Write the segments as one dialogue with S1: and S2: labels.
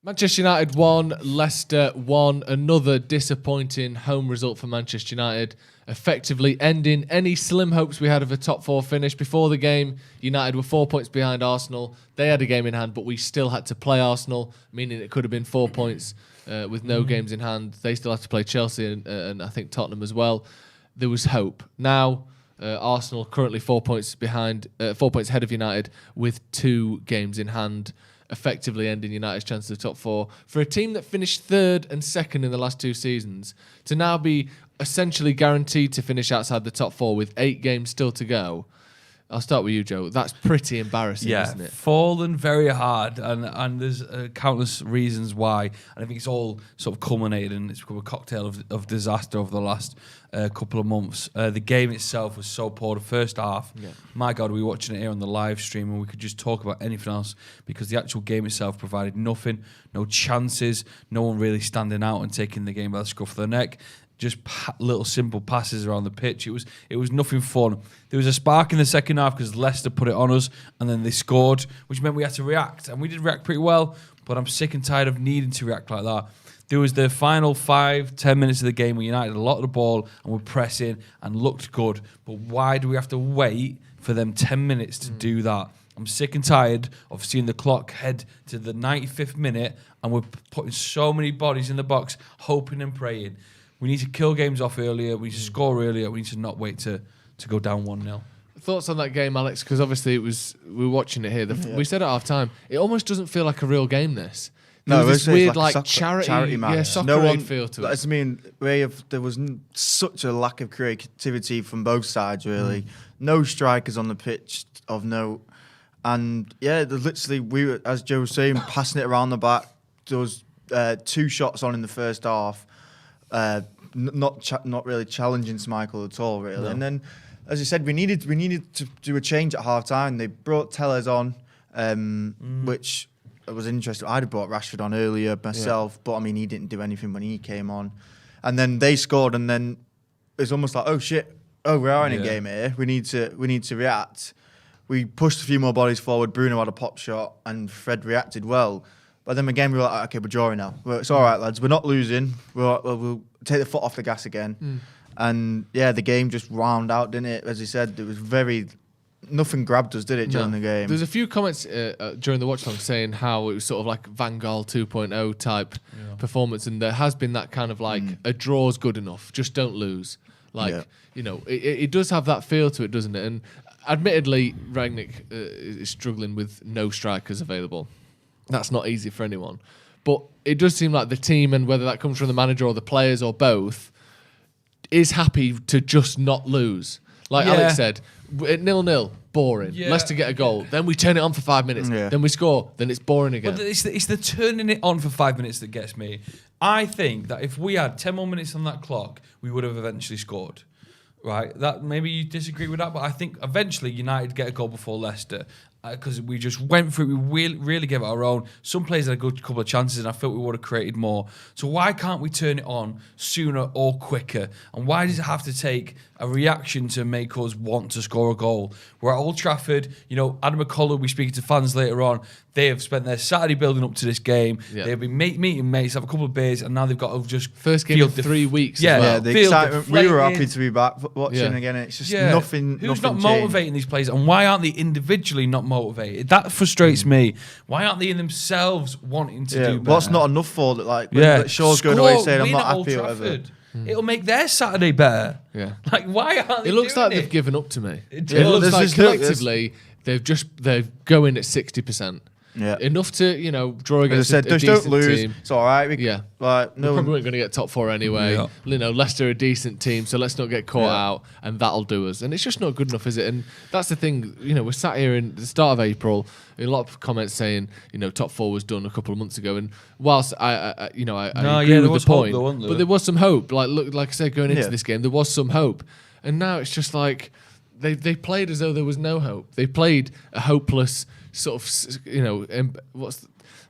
S1: Manchester United won, Leicester won. Another disappointing home result for Manchester United, effectively ending any slim hopes we had of a top 4 finish. Before the game, United were 4 points behind Arsenal. They had a game in hand, but we still had to play Arsenal, meaning it could have been 4 points with no games in hand. They still had to play Chelsea and I think Tottenham as well. There was hope. Now, Arsenal currently 4 points behind, 4 points ahead of United with 2 games in hand, effectively ending United's chance of the top 4. For a team that finished 3rd and 2nd in the last 2 seasons, to now be essentially guaranteed to finish outside the top 4 with 8 games still to go. I'll start with you, Joe. That's pretty embarrassing, isn't it?
S2: Fallen very hard, and there's countless reasons why. And I think it's all sort of culminated, and it's become a cocktail of disaster over the last couple of months. The game itself was so poor. The first half, my God, we were watching it here on the live stream, and we could just talk about anything else because the actual game itself provided nothing, no chances, no one really standing out and taking the game by the scruff of the neck. Just little simple passes around the pitch. It was nothing fun. There was a spark in the second half because Leicester put it on us and then they scored, which meant we had to react. And we did react pretty well, but I'm sick and tired of needing to react like that. There was the final 5-10 minutes of the game where United had a lot of the ball and were pressing and looked good. But why do we have to wait for them 10 minutes to do that? I'm sick and tired of seeing the clock head to the 95th minute and we're putting so many bodies in the box, hoping and praying. We need to kill games off earlier. We need to score earlier. We need to not wait to go down 1-0.
S1: Thoughts on that game, Alex? Because obviously we were watching it here. We said at half time, it almost doesn't feel like a real game. This this weird like charity match. Soccer feel to it.
S3: I mean, there was such a lack of creativity from both sides. Really, no strikers on the pitch of note, and literally we were, as Joe was saying, passing it around the back. There was 2 shots on in the first half. Not really challenging Schmeichel at all, really. No. And then, as you said, we needed to do a change at half time. They brought Tellez on, which was interesting. I'd have brought Rashford on earlier myself, but I mean, he didn't do anything when he came on. And then they scored, and then it's almost like, oh shit, we are in a game here. We need to react. We pushed a few more bodies forward. Bruno had a pop shot, and Fred reacted well. But then again, we were like, okay, we're drawing now. It's all right, lads. We're not losing. We'll take the foot off the gas again. And the game just wound out, didn't it? As you said, it was nothing grabbed us, did it, during the game?
S1: There's a few comments during the watch-along saying how it was sort of like Van Gaal 2.0 type performance, and there has been that kind of like a draw's good enough, just don't lose. It does have that feel to it, doesn't it? And admittedly, Rangnick is struggling with no strikers available. That's not easy for anyone. But it does seem like the team, and whether that comes from the manager or the players or both, is happy to just not lose. Like Alex said, at 0-0, boring. Leicester get a goal. Then we turn it on for 5 minutes. Then we score. Then it's boring again.
S2: But it's the turning it on for 5 minutes that gets me. I think that if we had 10 more minutes on that clock, we would have eventually scored. Right? That maybe you disagree with that, but I think eventually United get a goal before Leicester. Because we just went through it, we really gave it our own. Some players had a good couple of chances, and I felt we would have created more. So why can't we turn it on sooner or quicker? And why does it have to take a reaction to make us want to score a goal? We're at Old Trafford. Adam McCullough, we speak to fans later on. They have spent their Saturday building up to this game. They've been meeting mates, have a couple of beers, and now they've got to just
S1: first game in 3 weeks.
S3: The excitement. We were happy to be back watching again. It's just nothing.
S2: Who's
S3: nothing
S2: not motivating these players, and why aren't they individually not motivated? That frustrates me. Why aren't they in themselves wanting to do better?
S3: What's not enough for that? Like Shaw's going away saying I'm not happy or whatever.
S2: It'll make their Saturday better.
S1: Yeah.
S2: Like, why aren't they?
S1: It looks
S2: doing
S1: like they've given up to me.
S2: It
S1: looks like collectively they're going at 60%.
S3: Yeah.
S1: Enough to, draw against a decent
S3: don't lose.
S1: team.
S3: It's all right.
S1: We probably weren't going to get top 4 anyway. Leicester a decent team, so let's not get caught out, and that'll do us. And it's just not good enough, is it? And that's the thing. We're sat here in the start of April. A lot of comments saying, top 4 was done a couple of months ago. And whilst I agree with the point, but there was some hope. Like I said, going into this game, there was some hope. And now it's just like they played as though there was no hope. They played a hopeless sort of,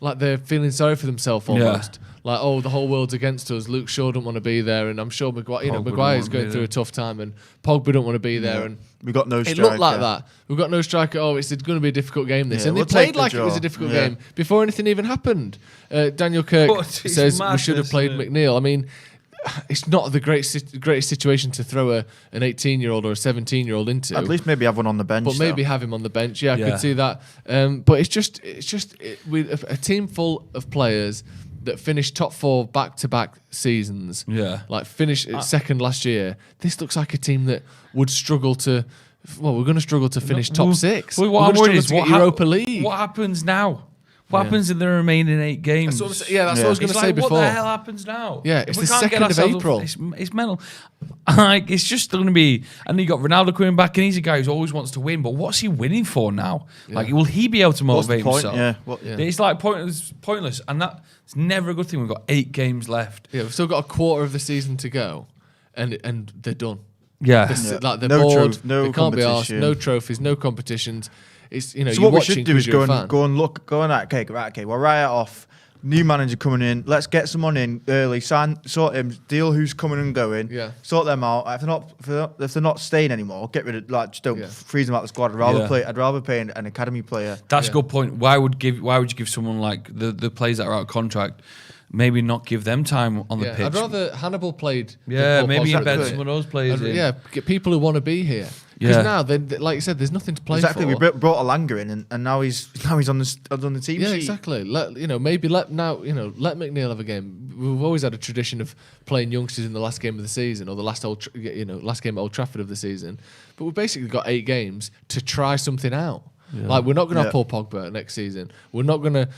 S1: like they're feeling sorry for themselves almost. Like, oh, the whole world's against us. Luke Shaw don't want to be there, and I'm sure Maguire's going through a tough time, and Pogba don't want to be there, and
S3: we got no striker.
S1: It looked like that. We've got no striker. Oh, it's going to be a difficult game, this. And they played like it was a difficult game before anything even happened. Daniel Kirk says we should have played McNeil. I mean, it's not the greatest situation to throw an 18-year-old or a 17-year-old into.
S3: At least maybe have one on the bench.
S1: But maybe have him on the bench. Yeah, I could see that. But it's just with a team full of players that finished top 4 back-to-back seasons.
S2: Yeah.
S1: Like finished second last year. This looks like a team that would struggle to. Well, we're going to struggle to finish top 6.
S2: Well,
S1: what I'm worried is what Europa League.
S2: What happens now? What happens in the remaining 8 games?
S1: That's what I was going to say before.
S2: What the hell happens now?
S1: Yeah, it's the 2nd of April.
S2: It's mental. Like, it's just going to be... And you got Ronaldo coming back, and he's a guy who always wants to win, but what's he winning for now? Yeah. Like, will he be able to motivate himself?
S3: Yeah.
S2: It's like pointless, and that's never a good thing. We've got 8 games left.
S1: Yeah, we've still got a quarter of the season to go, and they're done.
S2: Yeah.
S1: Like, they're bored. They can't be asked. No trophies, no competitions. It's, so
S3: what we should do is go and look, okay, we'll write it off. New manager coming in. Let's get someone in early. Sort him. Deal who's coming and going.
S1: Yeah.
S3: Sort them out. If they're not staying anymore, get rid of just don't freeze them out the squad. I'd rather pay an academy player.
S2: That's a good point. Why would you give someone like the players that are out of contract? Maybe not give them time on the pitch.
S1: I'd rather Hannibal played.
S2: Yeah, maybe embed some of those players in.
S1: Yeah, get people who want to be here. Because now, like you said, there's nothing to play for.
S3: Exactly, we brought Alanga in, and now he's on the team sheet.
S1: Yeah, exactly. Let McNeil have a game. We've always had a tradition of playing youngsters in the last game of the season or the last game at Old Trafford of the season. But we've basically got 8 games to try something out. Yeah. Like, we're not going to have Paul Pogba next season. We're not going to,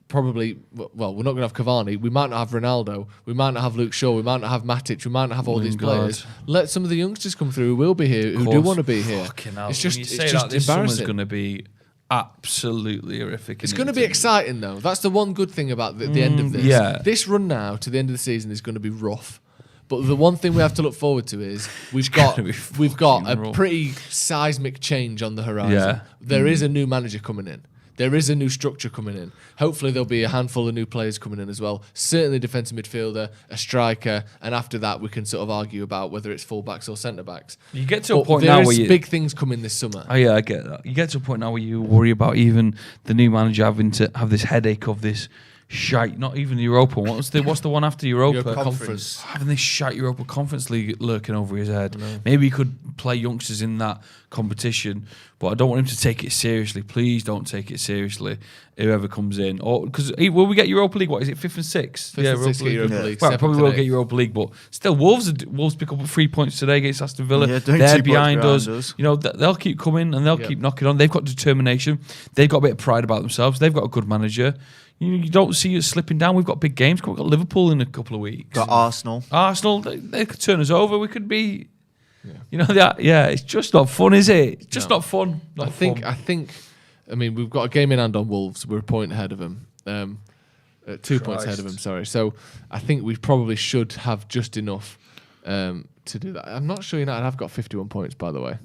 S1: probably, we're not going to have Cavani. We might not have Ronaldo. We might not have Luke Shaw. We might not have Matic. We might not have all these players. Let some of the youngsters come through who will be here, who do want to be here.
S2: It's just embarrassing. This summer's going to be absolutely horrific.
S1: It's going to be exciting, though. That's the one good thing about the end of this.
S2: Yeah.
S1: This run now to the end of the season is going to be rough. But the one thing we have to look forward to is we've got a pretty seismic change on the horizon.
S2: Yeah.
S1: There is a new manager coming in. There is a new structure coming in. Hopefully there'll be a handful of new players coming in as well. Certainly defensive midfielder, a striker, and after that we can sort of argue about whether it's full-backs or centre-backs.
S2: You get to a point now where
S1: big things coming this summer.
S2: Oh yeah, I get that. You get to a point now where you worry about even the new manager having to have this headache of this shite, not even Europa. What's the one after Europa?
S1: Conference.
S2: Having this shite Europa Conference League lurking over his head. Maybe he could play youngsters in that competition, but I don't want him to take it seriously. Please don't take it seriously, whoever comes in. Or because will we get Europa League? What is it, 5th and 6th?
S1: Yeah, Europa League.
S2: Well, probably will get Europa League, but still, Wolves pick up 3 points today against Aston Villa.
S3: Yeah,
S2: they're behind us. They'll keep coming and they'll keep knocking on. They've got determination. They've got a bit of pride about themselves. They've got a good manager. You don't see us slipping down. We've got big games. We've got Liverpool in a couple of weeks.
S3: Got Arsenal.
S2: They could turn us over. We could be, it's just not fun, is it? It's just not fun.
S1: I think, we've got a game in hand on Wolves. We're a point ahead of them. 2 points ahead of them, sorry. So I think we probably should have just enough to do that. I'm not sure United have got 51 points, by the way.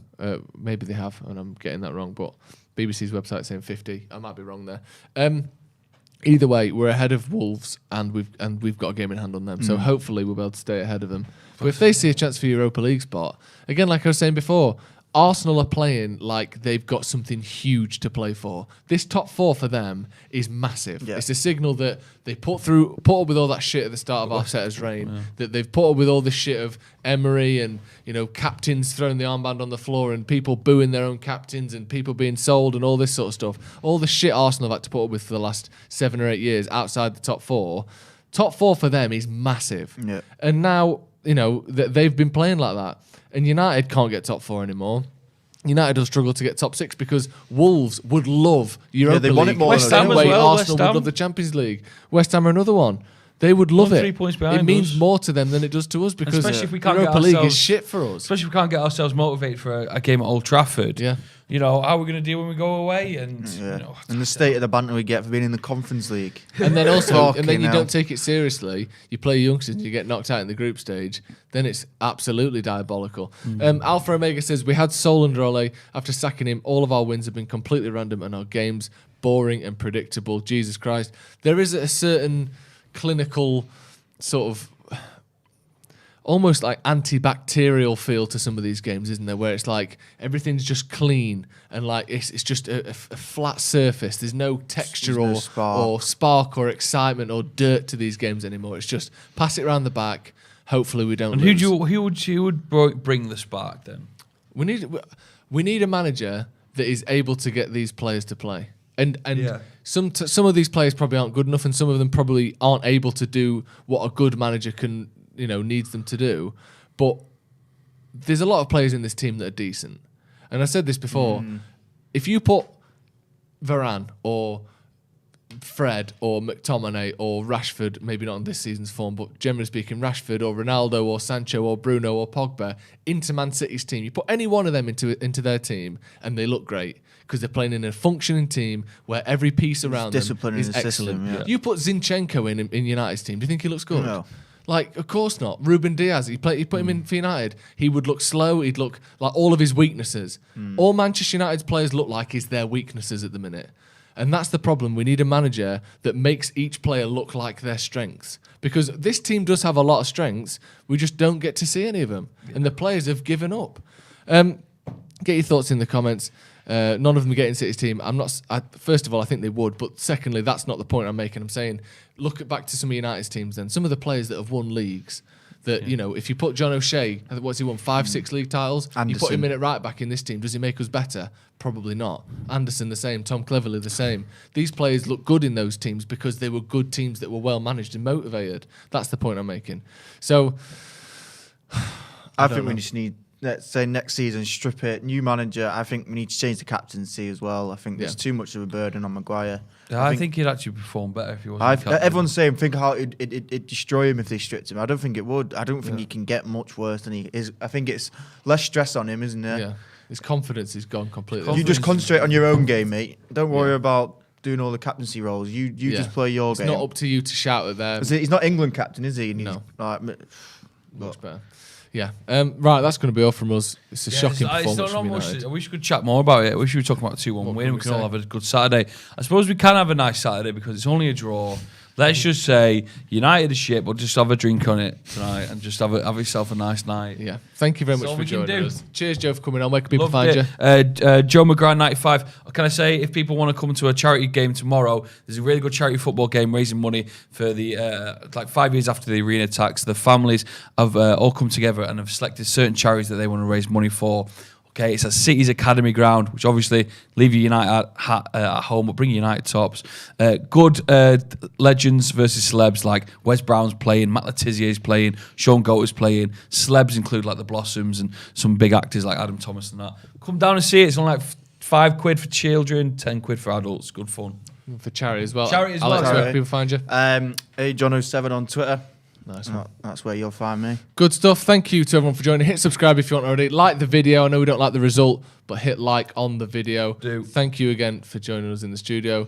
S1: Maybe they have, and I'm getting that wrong, but BBC's website saying 50. I might be wrong there. Either way, we're ahead of Wolves, and we've got a game in hand on them. So hopefully we'll be able to stay ahead of them. But if they see a chance for Europa League spot, again, like I was saying before, Arsenal are playing like they've got something huge to play for. This top 4 for them is massive. Yeah. It's a signal that they put up with all that shit at the start of Arteta's reign. That they've put up with all this shit of Emery and captains throwing the armband on the floor and people booing their own captains and people being sold and all this sort of stuff. All the shit Arsenal have had to put up with for the last 7 or 8 years outside the top 4. Top 4 for them is massive. Yeah. And now they've been playing like that. And United can't get top 4 anymore. United will struggle to get top 6 because Wolves would love Europa League.
S3: Want it more
S1: West Ham as well. Arsenal would love the Champions League. West Ham are another one. They would love it.
S2: 3 points behind
S1: it means
S2: us.
S1: more to them than it does to us because
S2: especially if we can't
S1: Europa
S2: get
S1: League is
S2: ourselves-
S1: shit for us.
S2: Especially if we can't get ourselves motivated for a game at Old Trafford.
S1: Yeah.
S2: You know, how are we going to deal when we go away? And,
S3: Yeah.
S2: you know,
S3: And the state of the banter we get for being in the Conference League.
S1: And then also, and then
S3: Fucking
S1: you
S3: hell.
S1: don't take it seriously. You play youngsters and you get knocked out in the group stage. Then it's absolutely diabolical. Alpha Omega says, we had Sol and Role. After sacking him, all of our wins have been completely random and our games boring and predictable. Jesus Christ. There is a certain clinical sort of almost like antibacterial feel to some of these games, isn't there? Where it's like everything's just clean and like it's just a flat surface. There's no texture
S3: There's no
S1: or spark or excitement or dirt to these games anymore. It's just pass it around the back. Hopefully we don't.
S2: and
S1: lose.
S2: who would bring the spark then?
S1: We need a manager that is able to get these players to play. And
S2: Yeah.
S1: some of these players probably aren't good enough, and some of them probably aren't able to do what a good manager needs them to do. But there's a lot of players in this team that are decent. And I said this before. If you put Varane or Fred or McTominay or Rashford, maybe not in this season's form, but generally speaking, Rashford or Ronaldo or Sancho or Bruno or Pogba into Man City's team, you put any one of them into their team and they look great because they're playing in a functioning team where every piece around them
S3: discipline in
S1: is
S3: the
S1: excellent.
S3: system, yeah.
S1: You put Zinchenko in United's team, do you think he looks good?
S3: No.
S1: Like, of course not. Ruben Diaz, he put him in for United. He would look slow. He'd look like all of his weaknesses. All Manchester United's players look like is their weaknesses at the minute. And that's the problem. We need a manager that makes each player look like their strengths. Because this team does have a lot of strengths. We just don't get to see any of them. Yeah. And the players have given up. Get your thoughts in the comments. None of them get in City's team. First of all, I think they would. But secondly, that's not the point I'm making. I'm saying, look back to some of United's teams then. Some of the players that have won leagues. That, if you put John O'Shea, what's he won, 5-6 league titles?
S3: Anderson.
S1: You put him in at right back in this team, does he make us better? Probably not. Anderson the same, Tom Cleverley the same. These players look good in those teams because they were good teams that were well managed and motivated. That's the point I'm making. So,
S3: I think we just need, let's say next season, strip it, new manager. I think we need to change the captaincy as well. I think there's too much of a burden on Maguire.
S2: I think he'd actually perform better if he wasn't.
S3: Everyone's saying, think how it'd destroy him if they stripped him. I don't think it would. I don't think he can get much worse than he is. I think it's less stress on him, isn't it?
S1: yeah, his confidence is gone completely.
S3: You just concentrate on your own game, mate. Don't worry about doing all the captaincy roles. You just play your
S1: it's
S3: game.
S1: It's not up to you to shout at them.
S3: He's not England captain, is he? And
S1: No.
S3: Much
S1: better. Yeah. Right, that's going to be all from us. It's a shocking performance from United.
S2: I wish we could chat more about it. I wish we were talking about 2-1
S1: What
S2: win.
S1: can
S2: We
S1: we
S2: can all
S1: say?
S2: have a good Saturday. I suppose we can have a nice Saturday because it's only a draw. Let's just say United is shit, but just have a drink on it tonight and just have yourself a nice night.
S1: Yeah. Thank you very
S2: That's
S1: much
S2: all
S1: for
S2: we can
S1: joining
S2: do.
S1: us. Cheers, Joe, for coming on. Where can people
S2: Loved
S1: find you?
S2: it. Joe McGrath 95. Can I say, if people want to come to a charity game tomorrow, there's a really good charity football game raising money for the 5 years after the arena attacks. The families have all come together and have selected certain charities that they want to raise money for. Okay, it's at City's Academy ground, which obviously leave your United hat at home, but bring your United tops. Good legends versus celebs like Wes Brown's playing, Matt Letizier's playing, Sean Goater's playing. Celebs include like the Blossoms and some big actors like Adam Thomas and that. Come down and see it. It's only like £5 for children, £10 for adults. Good fun.
S1: For charity as well.
S2: Charity as well.
S1: Alex, where
S3: Charity.
S1: can people find you?
S3: Hey, John07 on Twitter.
S1: Nice one.
S3: That's where you'll find me.
S1: Good stuff. Thank you to everyone for joining. Hit subscribe if you want already. Like the video. I know we don't like the result, but hit like on the video.
S2: Do.
S1: Thank you again for joining us in the studio.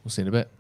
S1: We'll see you in a bit.